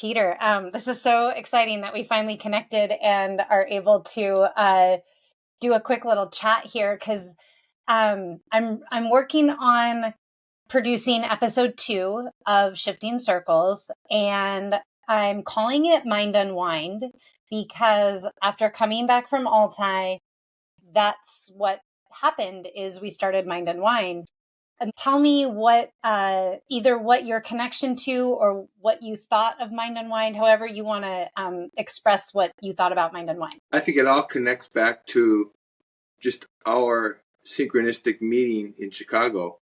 Peter. This is so exciting that we finally connected and are able to do a quick little chat here because I'm working on producing episode 2 of Shifting Circles, and I'm calling it Mind Unwind because after coming back from Altai, that's what happened is we started Mind Unwind. And tell me what either what your connection to or what you thought of Mind Unwind, however you want to express what you thought about Mind Unwind. I think it all connects back to just our synchronistic meeting in Chicago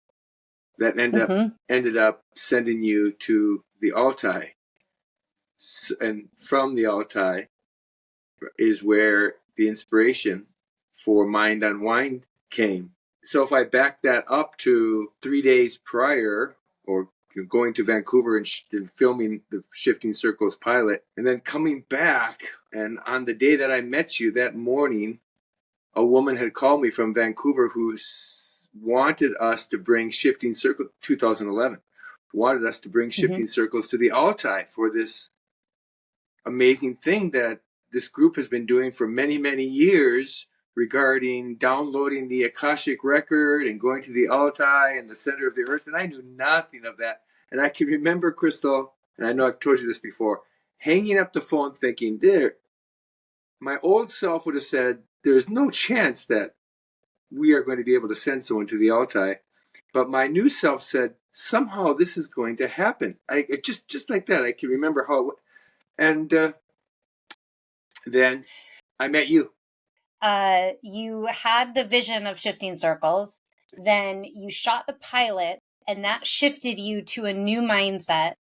that ended up sending you to the Altai. And from the Altai is where the inspiration for Mind Unwind came. So if I back that up to 3 days prior, or going to Vancouver and filming the Shifting Circles pilot, and then coming back, and on the day that I met you that morning, a woman had called me from Vancouver who wanted us to bring Shifting Circles, 2011, wanted us to bring Shifting Circles to the Altai for this amazing thing that this group has been doing for many, many years, regarding downloading the Akashic record and going to the Altai and the center of the earth. And I knew nothing of that. And I can remember, Krystal, and I know I've told you this before, hanging up the phone thinking, my old self would have said, there's no chance that we are going to be able to send someone to the Altai. But my new self said, somehow this is going to happen. Just like that. I can remember how it went. And then I met you. You had the vision of Shifting Circles, then you shot the pilot, and that shifted you to a new mindset.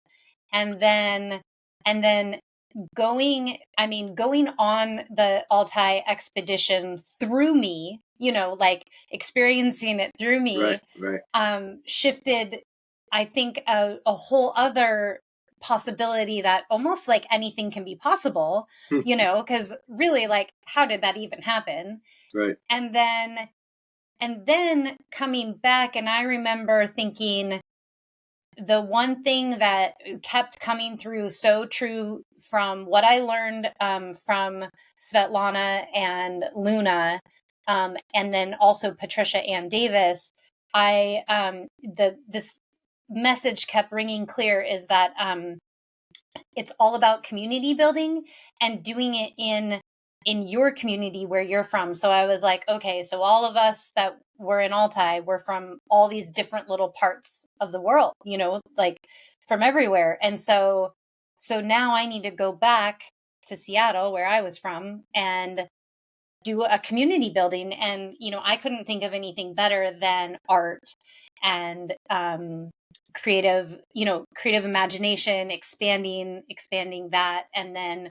And then going on the Altai expedition through me, like experiencing it through me, right. Shifted, I think, a whole other possibility that almost like anything can be possible, because really, like, how did that even happen? Right. And then coming back, and I remember thinking the one thing that kept coming through so true from what I learned from Svetlana and Luna, and then also Patricia Ann Davis, this message kept ringing clear is that it's all about community building and doing it in your community where you're from. So I was like, okay, so all of us that were in Altai were from all these different little parts of the world, like from everywhere. And so now I need to go back to Seattle, where I was from, and do a community building. And, I couldn't think of anything better than art and creative imagination, expanding that. And then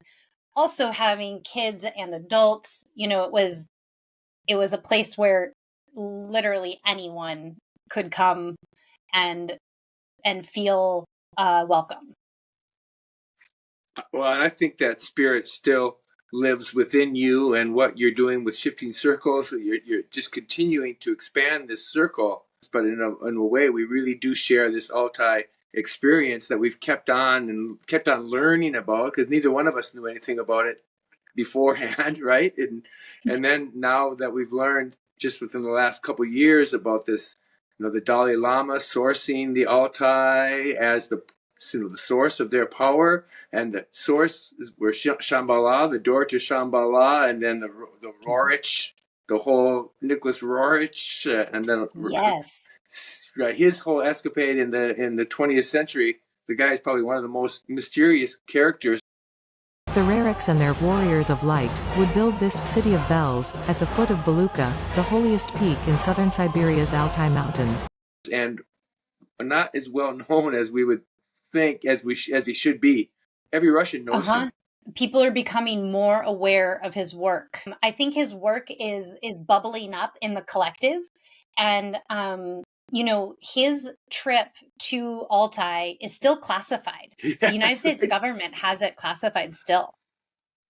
also having kids and adults, it was a place where literally anyone could come and feel welcome. Well, and I think that spirit still lives within you, and what you're doing with Shifting Circles, you're just continuing to expand this circle. But in a way, we really do share this Altai experience that we've kept on learning about, because neither one of us knew anything about it beforehand, right? And then now that we've learned just within the last couple of years about this, the Dalai Lama sourcing the Altai as the source of their power, and the source is where Shambala, the door to Shambala, and then the Roerich, the whole Nicholas Roerich, and then yes, right, his whole escapade in the 20th century. The guy is probably one of the most mysterious characters. The Roerichs and their warriors of light would build this city of bells at the foot of Beluga, the holiest peak in southern Siberia's Altai Mountains, and not as well known as we would think as he should be. Every Russian knows him. People are becoming more aware of his work. I think his work is bubbling up in the collective, and his trip to Altai is still classified. Yes. The United States government has it classified still.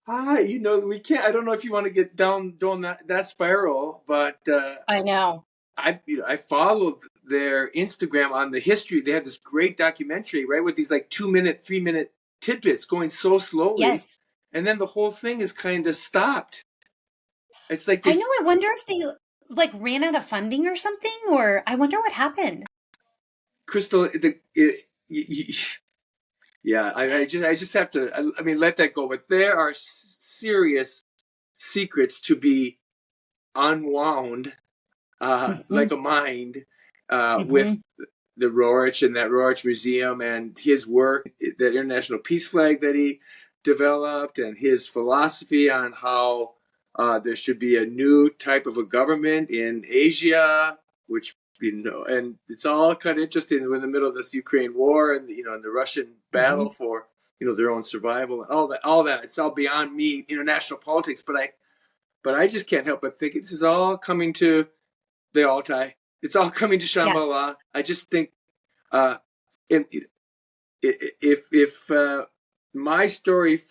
We can't. I don't know if you want to get down that spiral, but I know. I followed their Instagram on the history. They had this great documentary, right, with these like 2-minute, 3-minute tidbits going so slowly. Yes. And then the whole thing is kind of stopped. It's like I this. know. I wonder if they like ran out of funding or something, or I wonder what happened. Krystal, yeah, I just have to, I mean, let that go. But there are serious secrets to be unwound, like a mind, with the Roerich and that Roerich Museum and his work, that International Peace Flag that he developed, and his philosophy on how there should be a new type of a government in Asia, which, and it's all kind of interesting. We're in the middle of this Ukraine war, and and the Russian battle for their own survival, and all that. It's all beyond me, international politics. But I just can't help but think this is all coming to the Altai. It's all coming to Shambala. Yeah. I just think, if my story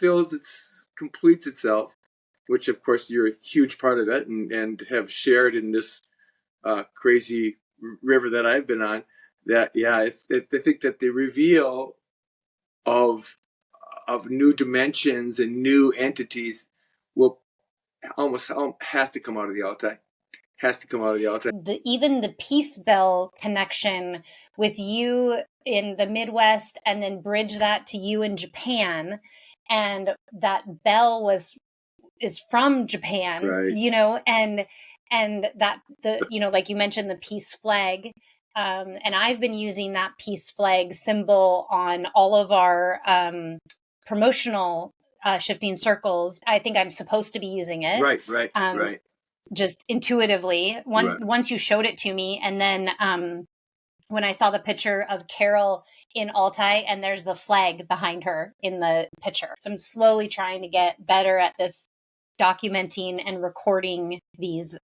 completes itself, which of course you're a huge part of it, and have shared in this crazy river that I've been on, that I think that the reveal of new dimensions and new entities will almost has to come out of the Altai. Has to come out of the Altai. Even the Peace Bell connection with you in the Midwest, and then bridge that to you in Japan, and that bell is from Japan, right. And that like you mentioned, the peace flag, and I've been using that peace flag symbol on all of our promotional shifting circles. I think I'm supposed to be using it. Right. Just intuitively, once you showed it to me, and then when I saw the picture of Carol in Altai, and there's the flag behind her in the picture. So I'm slowly trying to get better at this, documenting and recording these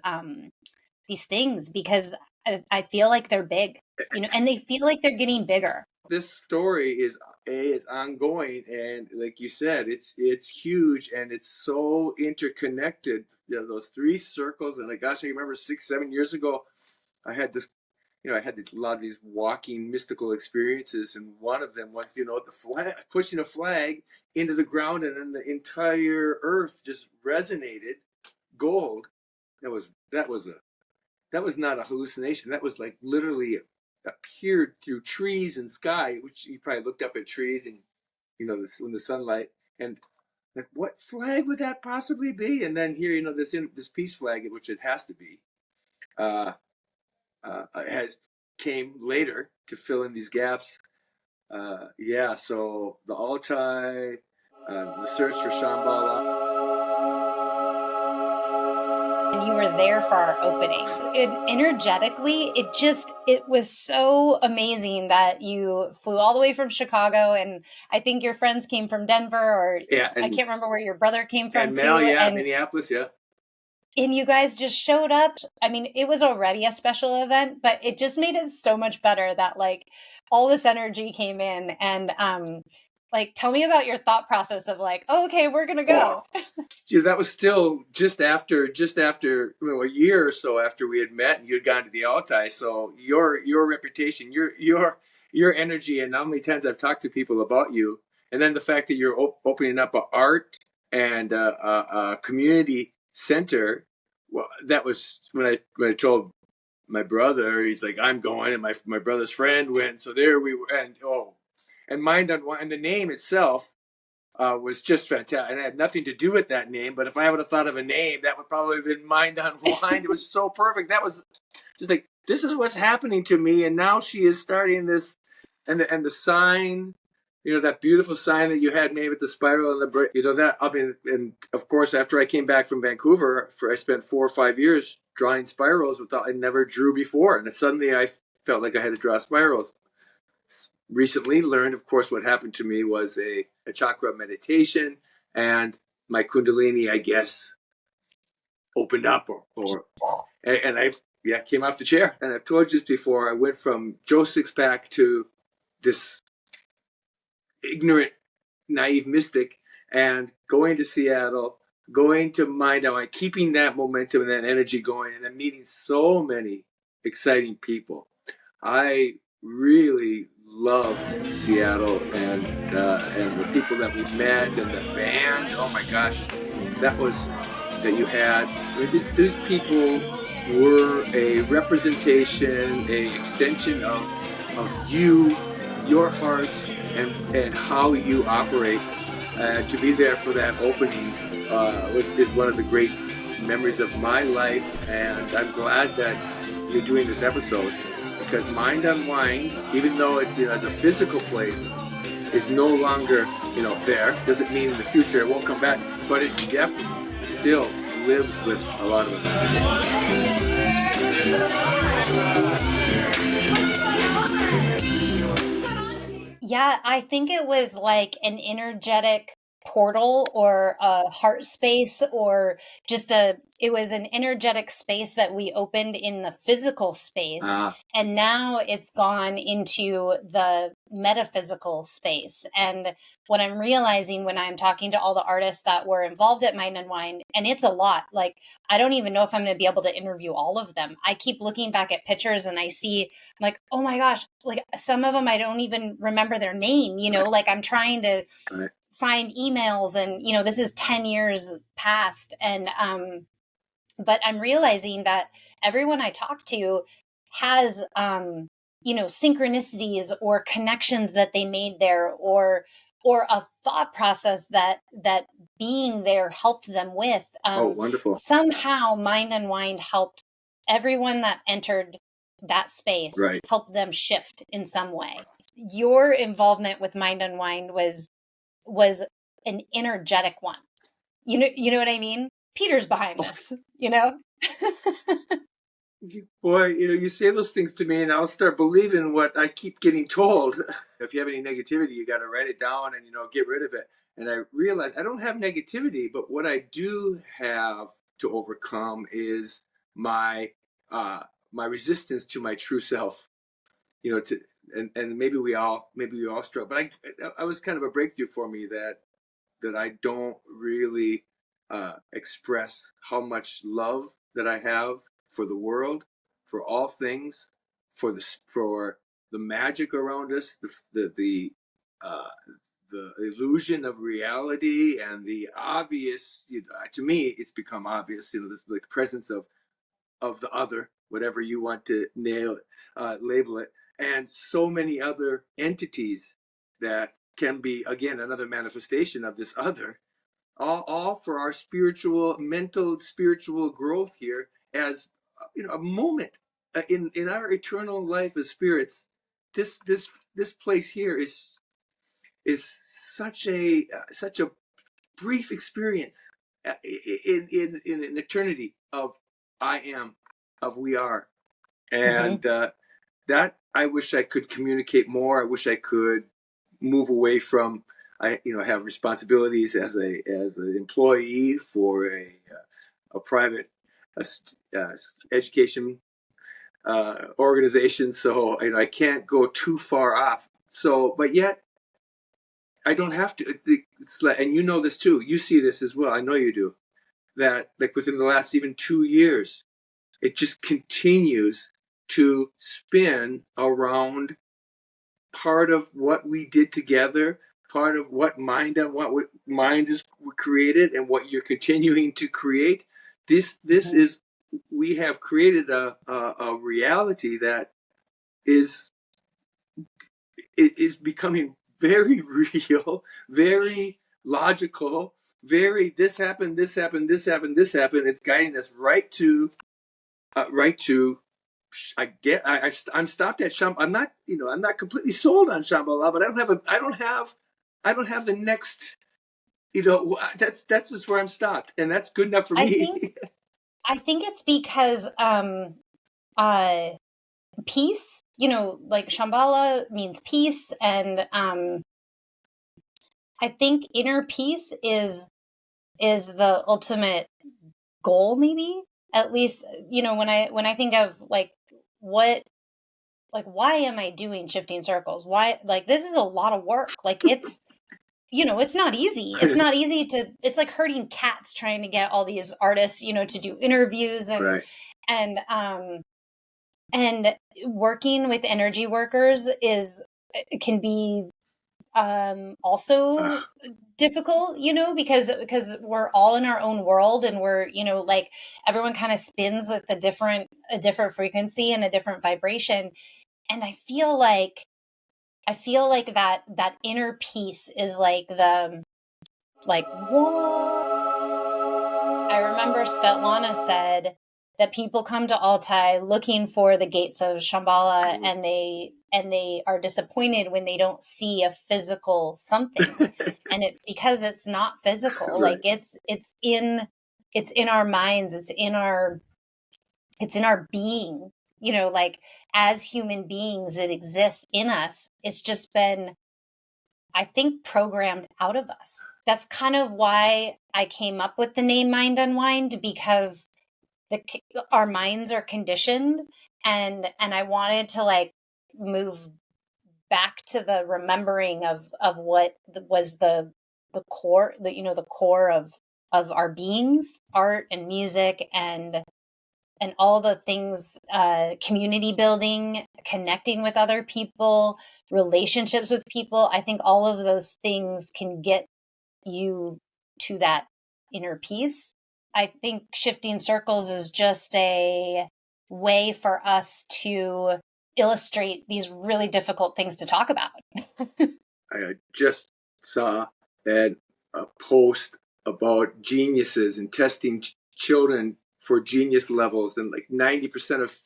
things, because I feel like they're big, and they feel like they're getting bigger. This story is ongoing, and like you said, it's huge, and it's so interconnected. Those three circles, and gosh, I remember 6-7 years ago, I had this, I had a lot of these walking mystical experiences, and one of them was, the flag, pushing a flag into the ground, and then the entire earth just resonated gold. That was not a hallucination. That was like literally appeared through trees and sky, which you probably looked up at trees and in the sunlight, and like, what flag would that possibly be? And then here, this peace flag, which it has to be, has came later to fill in these gaps. So the Altai, the search for Shambala. And you were there for our opening. Energetically, it was so amazing that you flew all the way from Chicago, and I think your friends came from Denver, or I can't remember where your brother came from and too. And Minneapolis, And you guys just showed up. I mean, it was already a special event, but it just made it so much better that like all this energy came in, and tell me about your thought process of like, oh, okay, we're gonna go. That was still just after a year or so after we had met and you had gone to the Altai. So your reputation, your energy, and how many times I've talked to people about you, and then the fact that you're opening up an art and a community center. Well, that was when I told my brother. He's like, I'm going, and my brother's friend went. So there we were, and Mind Unwind, and the name itself was just fantastic. And it had nothing to do with that name, but if I would have thought of a name, that would probably have been Mind Unwind. It was so perfect. That was just like, this is what's happening to me, and now she is starting this, and the sign, that beautiful sign that you had made with the spiral and the that. I mean, and of course, after I came back from Vancouver, I spent 4 or 5 years drawing spirals I never drew before, and suddenly I felt like I had to draw spirals. Recently learned, of course, what happened to me was a chakra meditation, and my kundalini, I guess, opened up, and I came off the chair. And I've told you this before. I went from Joe Sixpack to this ignorant, naive mystic, and going to Seattle, going to Mind Unwind, keeping that momentum and that energy going, and then meeting so many exciting people. I really love Seattle and the people that we met and the band. Oh my gosh, that you had. I mean, these people were a representation, a extension of you, your heart, and how you operate. To be there for that opening is one of the great memories of my life, and I'm glad that you're doing this episode, because Mind Unwind, even though it has a physical place, is no longer there. Doesn't mean in the future it won't come back, but it definitely still lives with a lot of us. Yeah, I think it was like an energetic portal or a heart space, or just it was an energetic space that we opened in the physical space. And now it's gone into the metaphysical space. And what I'm realizing when I'm talking to all the artists that were involved at Mind Unwind, and it's a lot, like, I don't even know if I'm going to be able to interview all of them. I keep looking back at pictures and I see, I'm like, oh my gosh, like some of them I don't even remember their name, like I'm trying to find emails, and this is 10 years past, and but I'm realizing that everyone I talk to has synchronicities or connections that they made there, or a thought process that being there helped them with. Wonderful. Somehow Mind Unwind helped everyone that entered that space, help them shift in some way. Your involvement with Mind Unwind was an energetic one. You know what I mean? Peter's behind this, Boy, you say those things to me and I'll start believing what I keep getting told. If you have any negativity, you got to write it down and, get rid of it. And I realize I don't have negativity, but what I do have to overcome is my resistance to my true self. And maybe we all struggle. But I was kind of a breakthrough for me that I don't really express how much love that I have for the world, for all things, for the magic around us, the illusion of reality, and the obvious. To me, it's become obvious. This like presence of the other, whatever you want to label it, and so many other entities that can be, again, another manifestation of this other, all for our mental spiritual growth here, as a moment in our eternal life as spirits. This place here is such a brief experience in an eternity of I am, of we are, and that I wish I could communicate more. I wish I could move away from. I have responsibilities as an employee for a private education organization, so I can't go too far off. So, but yet I don't have to. It's like, and this too. You see this as well. I know you do. That like within the last even 2 years, it just continues to spin around part of what we did together, part of what Mind is created, and what you're continuing to create. This is, we have created a reality that is becoming very real, very logical, very this happened, this happened, this happened, this happened. It's guiding us right to. I'm stopped at Shambala. I'm not completely sold on Shambala, but I don't have the next. That's just where I'm stopped, and that's good enough for me. I think it's because peace. Like Shambala means peace, and I think inner peace is the ultimate goal, maybe. At least, when I think of like what, like, why am I doing Shifting Circles? Why, like, this is a lot of work. Like, it's, it's not easy. It's not easy it's like herding cats trying to get all these artists, to do interviews and working with energy workers is can be also difficult, because we're all in our own world, and we're, like, everyone kind of spins at a different frequency and a different vibration. And I feel like that inner peace is like what I remember Svetlana said, that people come to Altai looking for the gates of Shambala, and they are disappointed when they don't see a physical something. And it's because it's not physical. Right. Like it's in our minds, it's in our being, like, as human beings, it exists in us. It's just been, I think, programmed out of us. That's kind of why I came up with the name Mind Unwind, because our minds are conditioned, and I wanted to, like, move back to the remembering of what was the core, the core of our beings, art and music, and all the things, community building, connecting with other people, relationships with people. I think all of those things can get you to that inner peace. I think shifting circles is just a way for us to illustrate these really difficult things to talk about. I just saw a post about geniuses and testing children for genius levels, and like 90% of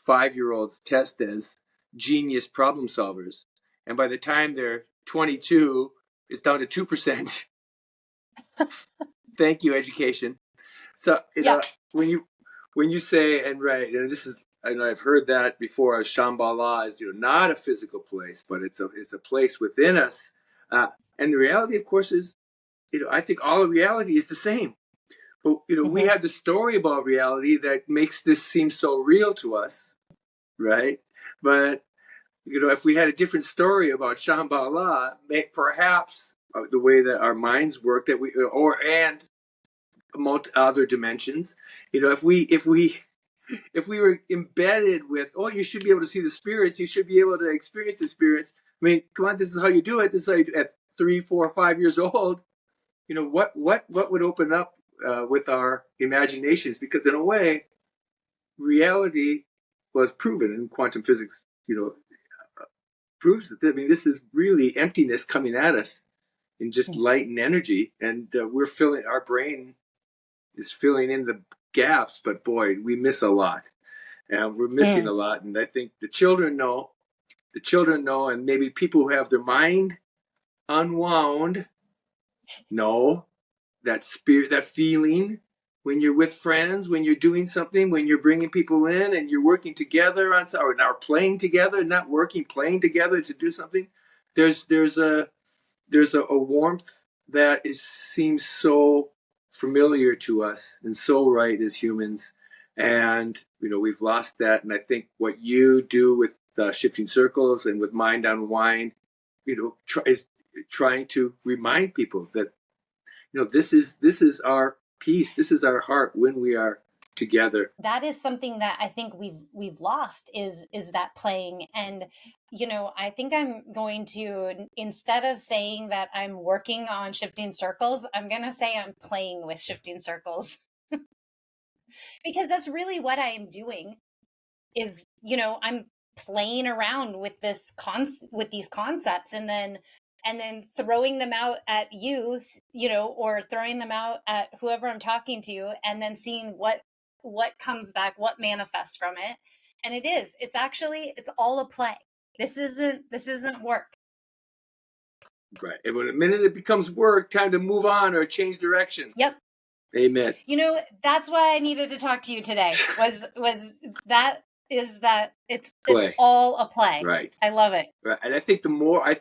5-year-olds test as genius problem solvers, and by the time they're 22, it's down to 2%. Thank you, education. So Yeah. when you say, and right, and this is, and I've heard that before, as Shambala is, not a physical place, but it's a place within us. And the reality, of course, is, I think all of reality is the same. But we have the story about reality that makes this seem so real to us, right? But if we had a different story about Shambhala, perhaps the way that our minds work, that we and other dimensions, if we were embedded with, oh, you should be able to see the spirits, you should be able to experience the spirits. I mean, come on, this is how you do it. This is how you do it. At 3, 4, 5 years old, what would open up with our imaginations? Because in a way, reality was proven in quantum physics. Proves that. I mean, this is really emptiness coming at us in just light and energy, and we're filling, our brain is filling in the gaps. But boy, we miss a lot, and we're missing a lot. And I think the children know, and maybe people who have their mind unwound know that spirit, that feeling when you're with friends, when you're doing something, when you're bringing people in and you're working together on, or now playing together, not working, playing together to do something. There's a warmth that seems so familiar to us and so right as humans, and we've lost that. And I think what you do with shifting circles and with Mind Unwind, is trying to remind people that this is our peace, this is our heart when we are together. That is something that I think we've lost, is that playing. And I think I'm going to, instead of saying that I'm working on shifting circles, I'm going to say I'm playing with shifting circles. Because that's really what I am doing, is I'm playing around with with these concepts, and then throwing them out at you, or throwing them out at whoever I'm talking to, and then seeing what comes back, what manifests from it. And it's all a play. This isn't work. Right. And when a minute it becomes work, time to move on or change direction. Yep. Amen. That's why I needed to talk to you today. Was that it's all a play. Right. I love it. Right. And I think the more I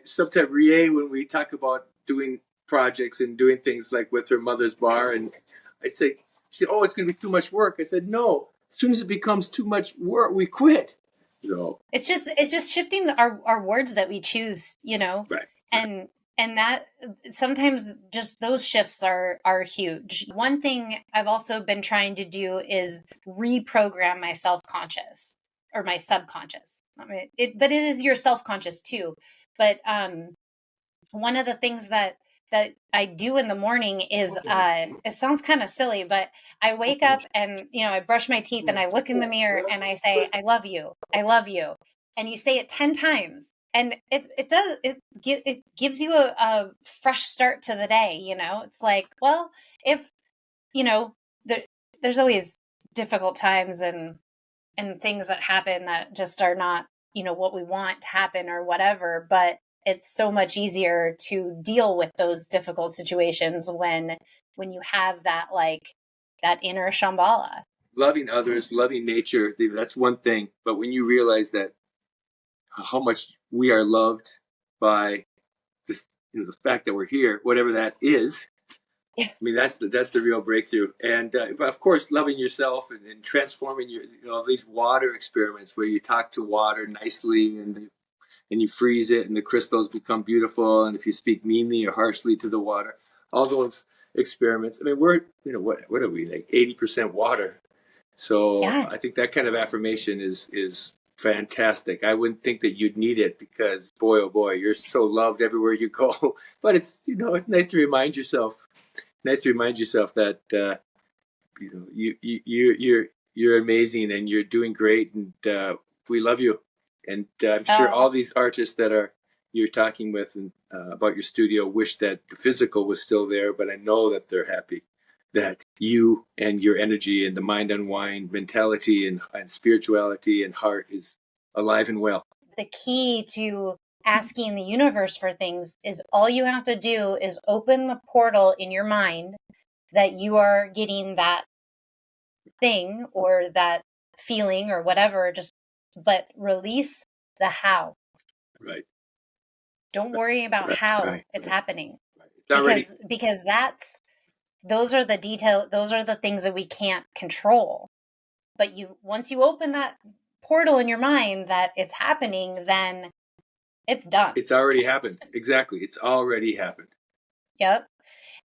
sometimes Rie, when we talk about doing projects and doing things like with her mother's bar, and she said, oh, it's going to be too much work. I said, no. As soon as it becomes too much work, we quit. It's just shifting our words that we choose. Right. And that sometimes just those shifts are huge. One thing I've also been trying to do is reprogram my self-conscious. or my subconscious. I mean, but it is your self-conscious too. But one of the things that I do in the morning is it sounds kind of silly, but I wake up and I brush my teeth and I look in the mirror and I say, I love you, I love you, and you say it 10 times, and it gives you a fresh start to the day. It's like, well, if there's always difficult times and things that happen that just are not what we want to happen or whatever, but it's so much easier to deal with those difficult situations when you have that that inner Shambala. Loving others, loving nature, that's one thing. But when you realize that how much we are loved by this, the fact that we're here, whatever that is, I mean, that's the real breakthrough. And of course, loving yourself and transforming these water experiments where you talk to water nicely and you freeze it and the crystals become beautiful. And if you speak meanly or harshly to the water, all those experiments. I mean, we're what are we, like 80% water? So Yeah. I think that kind of affirmation is fantastic. I wouldn't think that you'd need it because boy, oh boy, you're so loved everywhere you go. But it's it's nice to remind yourself. That you're amazing and you're doing great, and we love you. And I'm sure all these artists that you're talking with and about your studio wish that the physical was still there, but I know that they're happy that you and your energy and the Mind Unwind mentality and spirituality and heart is alive and well. The key to asking the universe for things is all you have to do is open the portal in your mind that you are getting that thing or that feeling or whatever, but release the how. Right. Don't worry about how it's happening. Right. Because those are the things that we can't control. But once you open that portal in your mind that it's happening, then it's done. It's already happened. Exactly. It's already happened. Yep.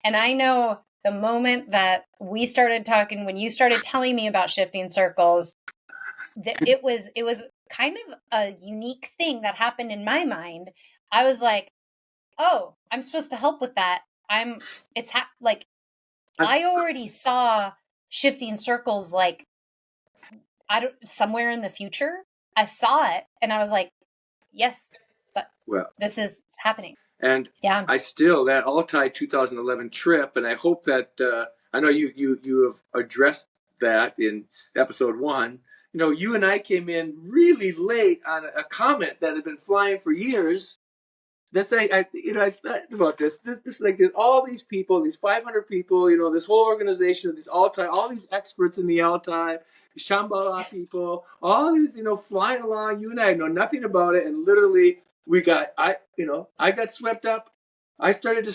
And I know the moment that we started talking, when you started telling me about shifting circles, it was kind of a unique thing that happened in my mind. I was like, oh, I'm supposed to help with that. I already saw shifting circles somewhere in the future. I saw it and I was like, yes, this is happening. And yeah, that Altai 2011 trip, and I hope that I know you have addressed that in episode 1. You and I came in really late on a comet that had been flying for years. That's I thought about this. This like there's all these people, these 500 people, this whole organization, this Altai, all these experts in the Altai, the Shambala people, all these flying along. You and I know nothing about it, and literally I got swept up. I started to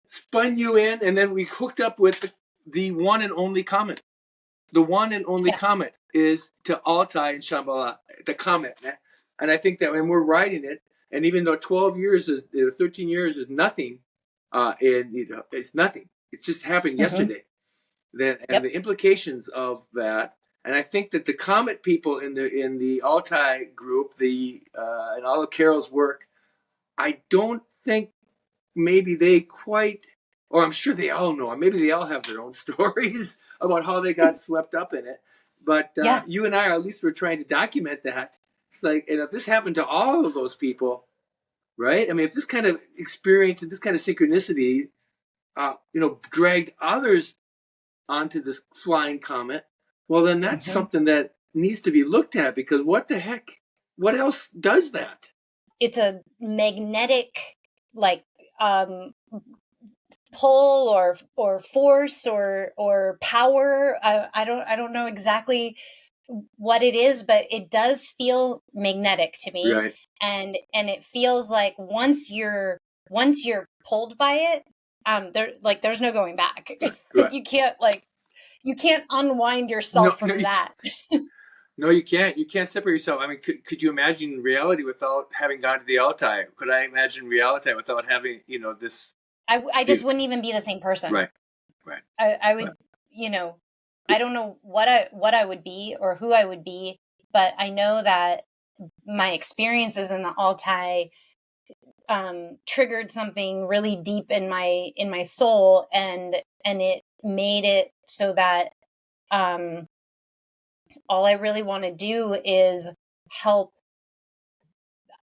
spun you in, and then we hooked up with the one and only comet. The one and only comet is to Altai and Shambala, the comet, and I think that when we're riding it. And even though 13 years is nothing, it's nothing. It's just happened yesterday. The implications of that, and I think that the Comet people in the Altai group, and all of Carol's work, I don't think maybe they quite, or I'm sure they all know, maybe they all have their own stories about how they got swept up in it. But you and I, at least, we're trying to document that. It's like, and if this happened to all of those people, right? I mean, if this kind of experience and this kind of synchronicity, dragged others onto this flying comet, well, then that's something that needs to be looked at, because what the heck? What else does that? It's a magnetic, pull or force or power. I don't know exactly what it is, but it does feel magnetic to me. Right. And it feels like once you're pulled by it, there's no going back. Right. you can't unwind yourself from that. No, you can't. You can't separate yourself. I mean, could you imagine reality without having gone to the Altai? Could I imagine reality without having, this? I just wouldn't even be the same person. Right. I would, I don't know what I would be or who I would be but I know that my experiences in the Altai triggered something really deep in my soul, and it made it so that all I really want to do is help.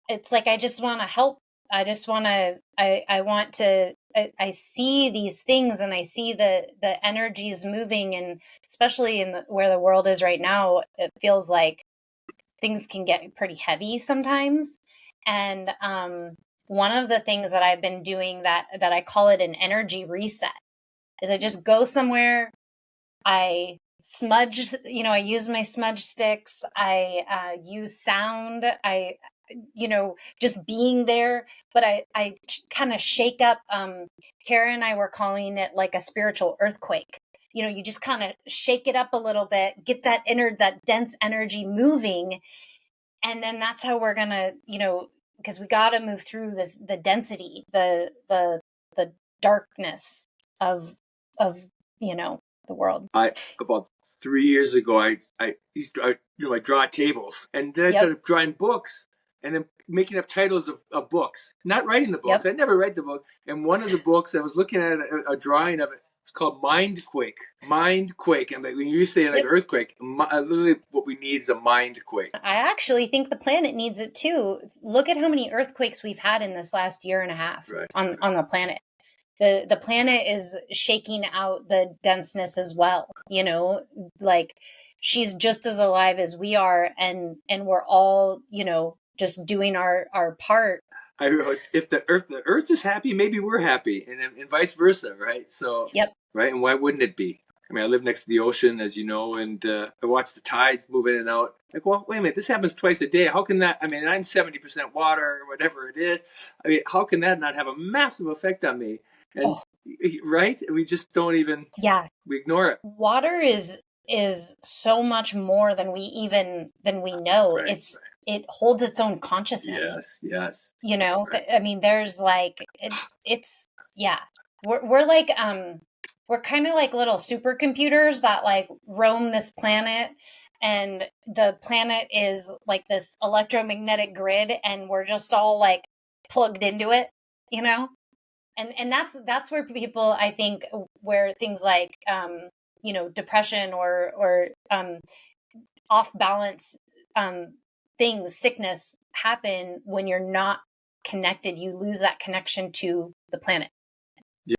It's like I just want to help. I just want to. I want to. I see these things, and I see the energies moving, and especially in where the world is right now, it feels like things can get pretty heavy sometimes. And one of the things that I've been doing that I call it an energy reset is I just go somewhere, I smudge, I use my smudge sticks, I use sound, I just being there, but I kind of shake up. Kara and I were calling it like a spiritual earthquake. You just kind of shake it up a little bit, get that dense energy moving. And then that's how we're gonna, because we got to move through the density, the darkness of the world. About 3 years ago, I draw tables, and then I started drawing books, and then making up titles of books, not writing the books. I never write the book. And one of the books, I was looking at a drawing of it. It's called Mind Quake. Mind Quake. And when you say like earthquake, literally what we need is a mind quake. I actually think the planet needs it too. Look at how many earthquakes we've had in this last year and a half on the planet. The planet is shaking out the denseness as well. Like she's just as alive as we are, and we're all, just doing our part. I wrote, if the earth is happy, maybe we're happy, and vice versa, right? So, right, and why wouldn't it be? I mean, I live next to the ocean, as you know, and I watch the tides move in and out. Like, well, wait a minute, this happens twice a day. How can that? I mean, I'm 70% water, or whatever it is. I mean, how can that not have a massive effect on me? And right, we just don't even. We ignore it. Water is so much more than we know. It holds its own consciousness. Yes. Right. I mean, there's like, we're like, we're kind of like little supercomputers that like roam this planet, and the planet is like this electromagnetic grid, and we're just all like plugged into it, and that's where people, I think, where things like, depression or off balance, things, sickness happen when you're not connected. You lose that connection to the planet.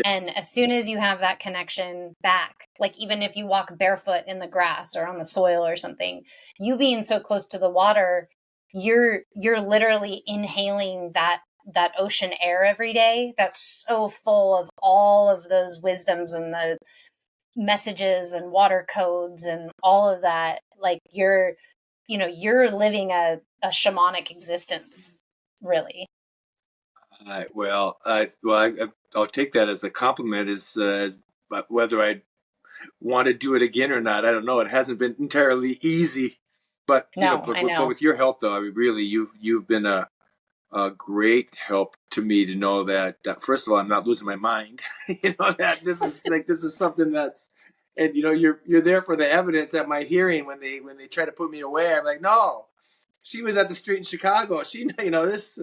And as soon as you have that connection back, like even if you walk barefoot in the grass or on the soil or something, you being so close to the water, you're literally inhaling that ocean air every day that's so full of all of those wisdoms and the messages and water codes and all of that. Like you're living a shamanic existence, really. Well, I'll take that as a compliment. As whether I want to do it again or not, I don't know. It hasn't been entirely easy, but but with your help, though, I mean, really, you've been a great help to me to know that first of all, I'm not losing my mind. That this is something that's, and you're there for the evidence at my hearing when they try to put me away. I'm like, no, she was at the street in Chicago. She, this.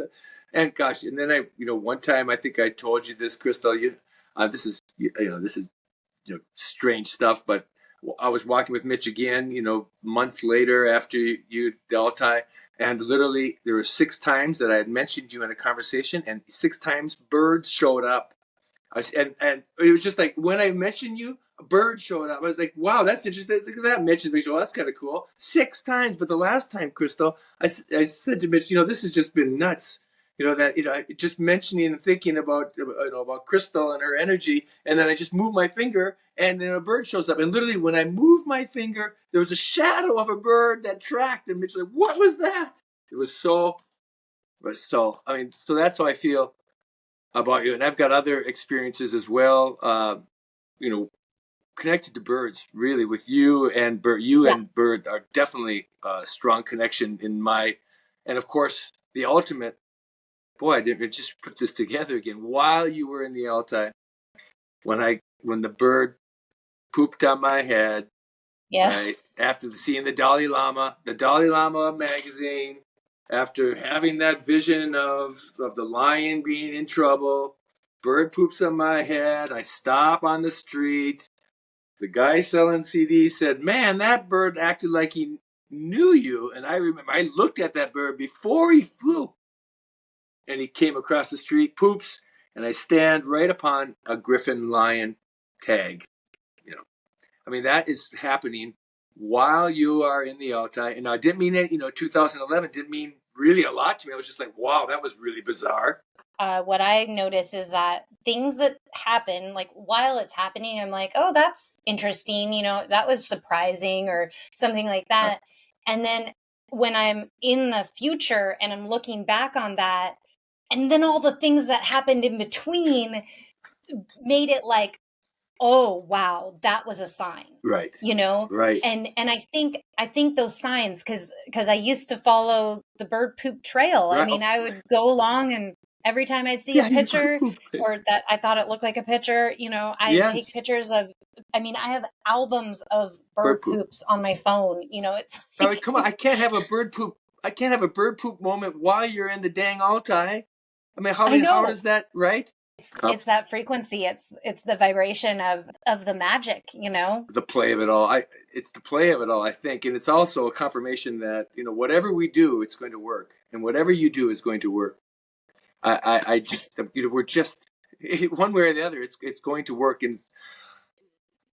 And gosh, and then one time I think I told you this, Krystal. This is strange stuff, but I was walking with Mitch again, months later after the Altai, and literally there were 6 times that I had mentioned you in a conversation, and 6 times birds showed up, and it was just like when I mentioned you, a bird showed up. I was like, wow, that's interesting. Look at that, Mitch. And Mitch, well, that's kind of cool. 6 times, but the last time, Krystal, I said to Mitch, this has just been nuts. Just mentioning and thinking about Krystal and her energy, and then I just move my finger, and then a bird shows up. And literally, when I moved my finger, there was a shadow of a bird that tracked. And Mitch was like, "What was that?" It was so. I mean, so that's how I feel about you. And I've got other experiences as well. Connected to birds, really, with you and Bird. And Bird are definitely a strong connection in my, and of course, the ultimate. Boy, I didn't just put this together again. While you were in the Altai, when the bird pooped on my head, Yeah. right? After seeing the Dalai Lama magazine, after having that vision of the lion being in trouble, bird poops on my head, I stop on the street. The guy selling CDs said, "Man, that bird acted like he knew you." And I remember I looked at that bird before he flew. And he came across the street, poops, and I stand right upon a griffin lion tag. You know, I mean, that is happening while you are in the Altai. And I didn't mean it, 2011 didn't mean really a lot to me. I was just like, wow, that was really bizarre. What I notice is that things that happen, like while it's happening, I'm like, oh, that's interesting. That was surprising or something like that. And then when I'm in the future and I'm looking back on that, and then all the things that happened in between made it like, oh, wow, that was a sign. Right. Right. And I think those signs, because I used to follow the bird poop trail. Right. I mean, I would go along, and every time I'd see a picture or that I thought it looked like a picture, I'd take pictures of, I have albums of bird poops on my phone. It's like, come on, I can't have a bird poop moment while you're in the dang Altai. I mean, how does that, right? It's that frequency. It's the vibration of the magic, The play of it all. It's the play of it all, I think. And it's also a confirmation that, whatever we do, it's going to work. And whatever you do is going to work. I just, we're just, one way or the other, it's going to work. And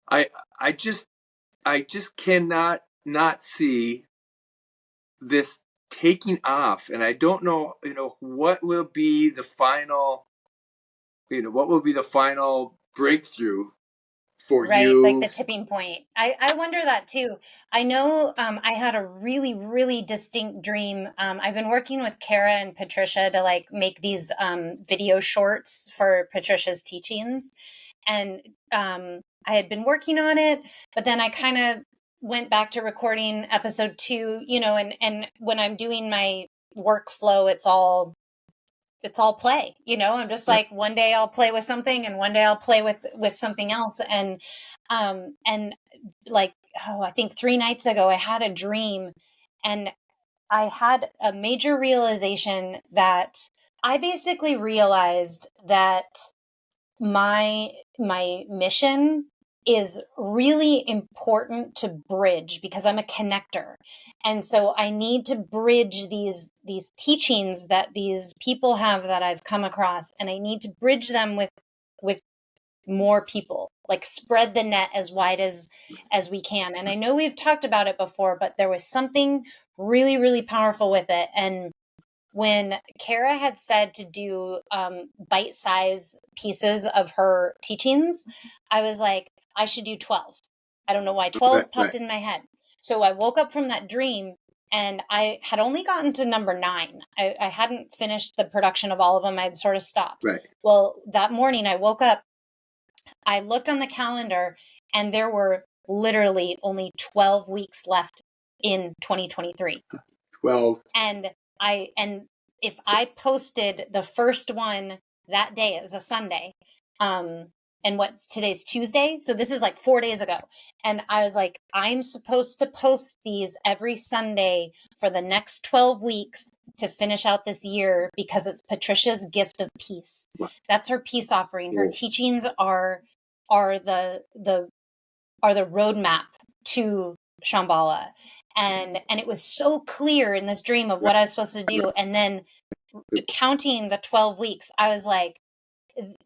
I just cannot not see this taking off. And I don't know, what will be the final, breakthrough for you. Right, like the tipping point. I wonder that too. I know I had a really, really distinct dream. I've been working with Kara and Patricia to like make these video shorts for Patricia's teachings. And I had been working on it, but then I kind of went back to recording episode 2, and when I'm doing my workflow, it's all play. I'm just like, one day I'll play with something and one day I'll play with something else. And like, I think 3 nights ago I had a dream, and I had a major realization that I basically realized that my mission is really important to bridge because I'm a connector. And so I need to bridge these teachings that these people have that I've come across, and I need to bridge them with more people, like spread the net as wide as we can. And I know we've talked about it before, but there was something really, really powerful with it. And when Kara had said to do bite-sized pieces of her teachings, I was like, I should do 12. I don't know why 12 popped in my head. So I woke up from that dream, and I had only gotten to number 9. I hadn't finished the production of all of them. I'd sort of stopped. Right. Well, that morning I woke up, I looked on the calendar, and there were literally only 12 weeks left in 2023. 12. And if I posted the first one that day, it was a Sunday, and today's Tuesday, so this is like 4 days ago, and I was like, I'm supposed to post these every Sunday for the next 12 weeks to finish out this year, because it's Patricia's gift of peace. That's her peace offering. Her teachings are the roadmap to Shambala. And it was so clear in this dream of what I was supposed to do. And then counting the 12 weeks, I was like,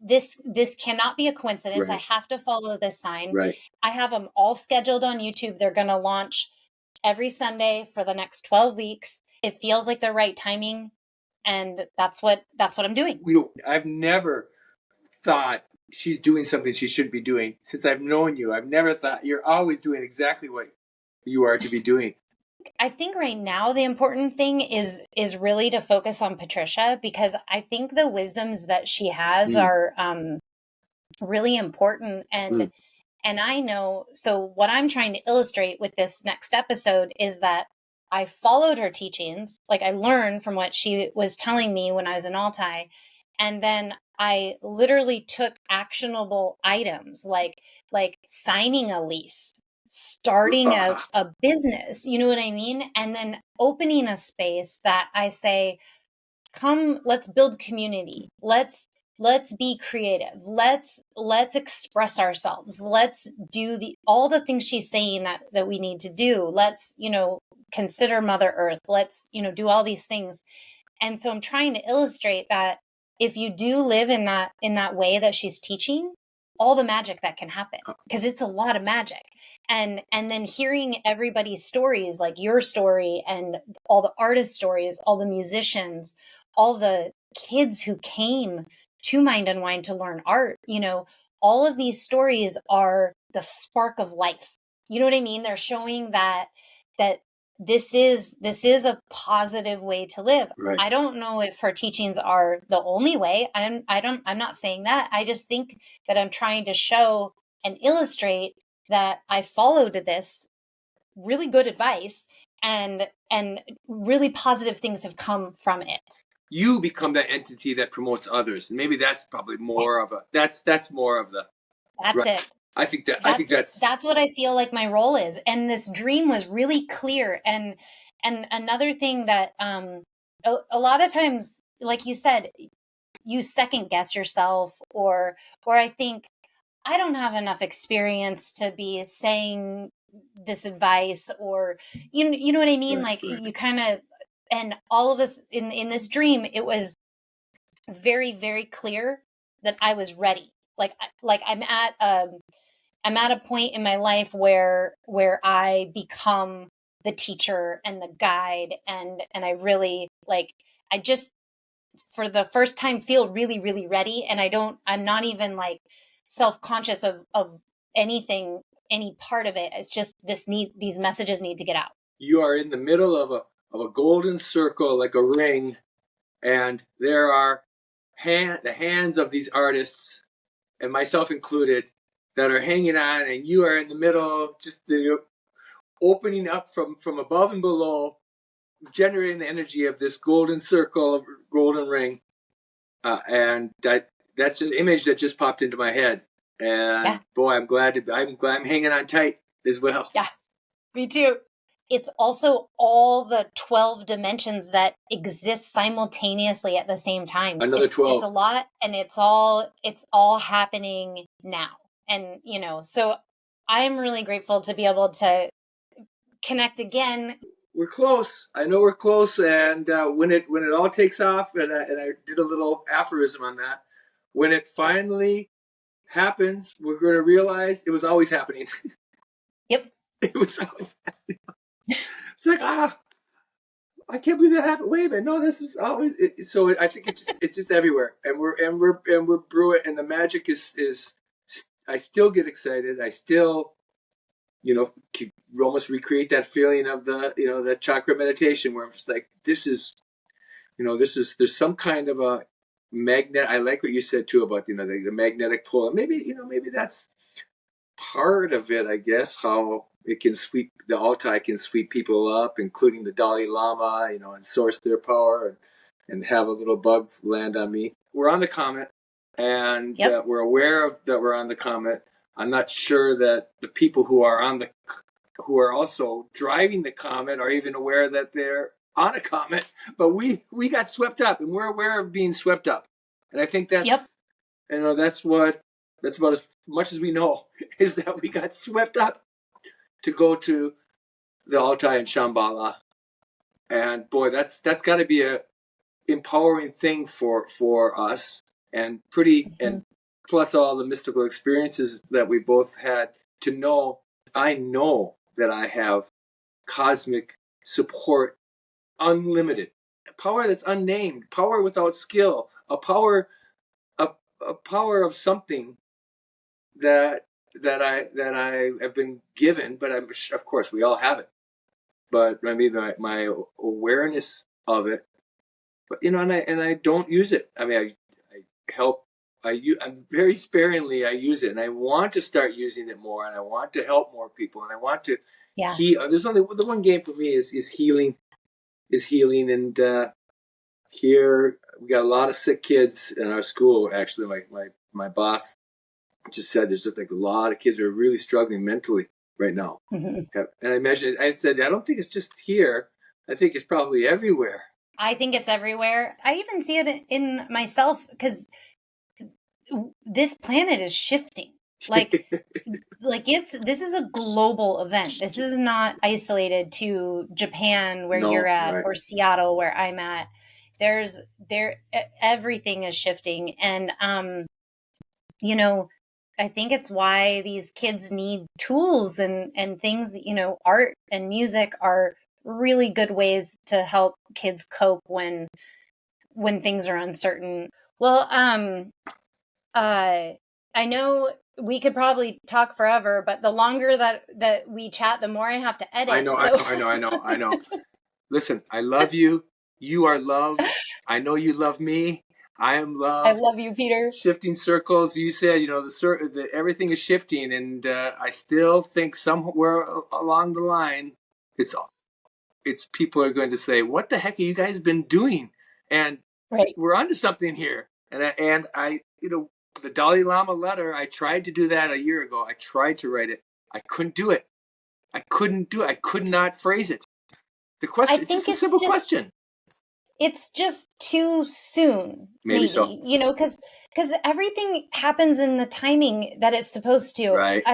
this cannot be a coincidence. Right. I have to follow this sign. Right. I have them all scheduled on YouTube. They're going to launch every Sunday for the next 12 weeks. It feels like the right timing. And that's what I'm doing. I've never thought she's doing something she shouldn't be doing. Since I've known you, I've never thought you're always doing exactly what you are to be doing. I think right now the important thing is really to focus on Patricia, because I think the wisdoms that she has are really important. And I know, so what I'm trying to illustrate with this next episode is that I followed her teachings. Like, I learned from what she was telling me when I was in Altai. And then I literally took actionable items like signing a lease. starting a business, you know what I mean? And then opening a space that I say, come, let's build community. Let's be creative. Let's express ourselves. Let's do all the things she's saying that we need to do. Let's, consider Mother Earth. Let's, do all these things. And so I'm trying to illustrate that if you do live in that way that she's teaching, all the magic that can happen, because it's a lot of magic. And then hearing everybody's stories, like your story and all the artist stories, all the musicians, all the kids who came to Mind Unwind to learn art, all of these stories are the spark of life. You know what I mean? They're showing that this is a positive way to live. Right. I don't know if her teachings are the only way. I'm not saying that. I just think that I'm trying to show and illustrate that I followed this really good advice and really positive things have come from it. You become that entity that promotes others. And maybe that's probably more of that's more of the That's right. it. I think that's what I feel like my role is. And this dream was really clear. And another thing that a lot of times, like you said, you second guess yourself, or I think I don't have enough experience to be saying this advice, or you know what I mean? Right, like you kind of, and all of us in this dream, it was very, very clear that I was ready. Like I'm at a point in my life where I become the teacher and the guide, and I really I just for the first time feel really, really ready. And I'm not even like self-conscious of anything, any part of it. It's just these messages need to get out. You are in the middle of a golden circle, like a ring, and there are the hands of these artists, and myself included, that are hanging on, and you are in the middle, just opening up from above and below, generating the energy of this golden circle, golden ring, and that's an image that just popped into my head. And boy, I'm glad I'm hanging on tight as well. Yeah, me too. It's also all the 12 dimensions that exist simultaneously at the same time. Another 12. It's a lot, and it's all happening now. And, so I'm really grateful to be able to connect again. We're close. I know we're close. And when it all takes off, and I did a little aphorism on that, when it finally happens, we're going to realize it was always happening. Yep. It was always happening. It's like, I can't believe that happened. Wait a minute, no, this is always. So I think it's just everywhere, and we're brewing, and the magic is. I still get excited. I still, almost recreate that feeling of the chakra meditation where I'm just like, there's some kind of a magnet. I like what you said too about the magnetic pull. And maybe that's part of it, I guess, how it can sweep, the Altai can sweep people up, including the Dalai Lama, and source their power and have a little bug land on me. We're on the comet, and we're aware of that we're on the comet. I'm not sure that the people who are also driving the comet are even aware that they're on a comet, but we got swept up, and we're aware of being swept up. And I think that's, that's about as much as we know, is that we got swept up to go to the Altai and Shambala. And boy, that's got to be a empowering thing for us, and and plus all the mystical experiences that we both had, to know, I know that I have cosmic support, unlimited power that's unnamed, power without skill, a power of something that I have been given, but of course we all have it. But I mean, my awareness of it, but and I don't use it. I mean, I'm very sparingly I use it, and I want to start using it more, and I want to help more people, and I want to heal. There's only the one game for me is healing, and here we got a lot of sick kids in our school. Actually, my boss just said there's just like a lot of kids who are really struggling mentally right now. Mhm. And I mentioned, I said, I don't think it's just here. I think it's probably everywhere. I think it's everywhere. I even see it in myself because this planet is shifting. Like this is a global event. This is not isolated to Japan where No, you're at right. or Seattle where I'm at. Everything is shifting, and you know, I think it's why these kids need tools and things, art and music are really good ways to help kids cope when things are uncertain. Well, I know we could probably talk forever, but the longer that we chat, the more I have to edit. I know. Listen, I love you. You are loved. I know you love me. I am loved. I love you, Peter. Shifting circles. You said, everything is shifting, and I still think somewhere along the line, it's people are going to say, "What the heck have you guys been doing?" And Right. we're onto something here. And I the Dalai Lama letter. I tried to do that a year ago. I tried to write it. I couldn't do it. I could not phrase it. The question, it's just a simple question. It's just too soon, Maybe so. because everything happens in the timing that it's supposed to. Right.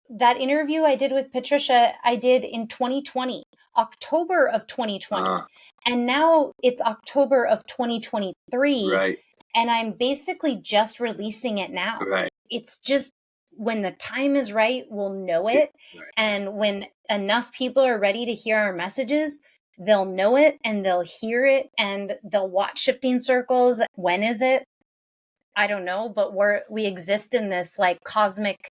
That interview I did with Patricia, I did in 2020, October of 2020. And now it's October of 2023. Right. And I'm basically just releasing it now. Right. It's just when the time is right, we'll know it. Right. And when enough people are ready to hear our messages, they'll know it and they'll hear it and they'll watch Shifting Circles. When is it? I don't know, but we exist in this like cosmic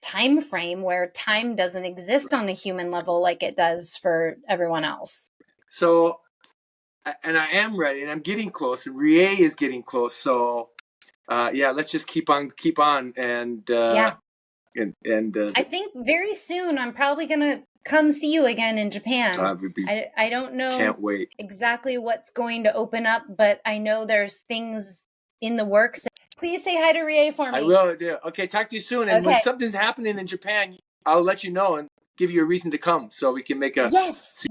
time frame where time doesn't exist on a human level like it does for everyone else. So, and I am ready, and I'm getting close, and Rie is getting close. So, let's just keep on, and I think very soon I'm probably gonna come see you again in Japan. I don't know. Can't wait. Exactly what's going to open up, but I know there's things in the works. Please say hi to Rie for me. I will do. Okay, talk to you soon. And when something's happening in Japan, I'll let you know and give you a reason to come so we can make a yes.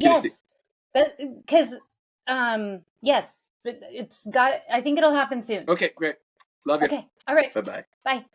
Because yes, but it's got. I think it'll happen soon. Okay, great. Love you. Okay, all right. Bye-bye. Bye.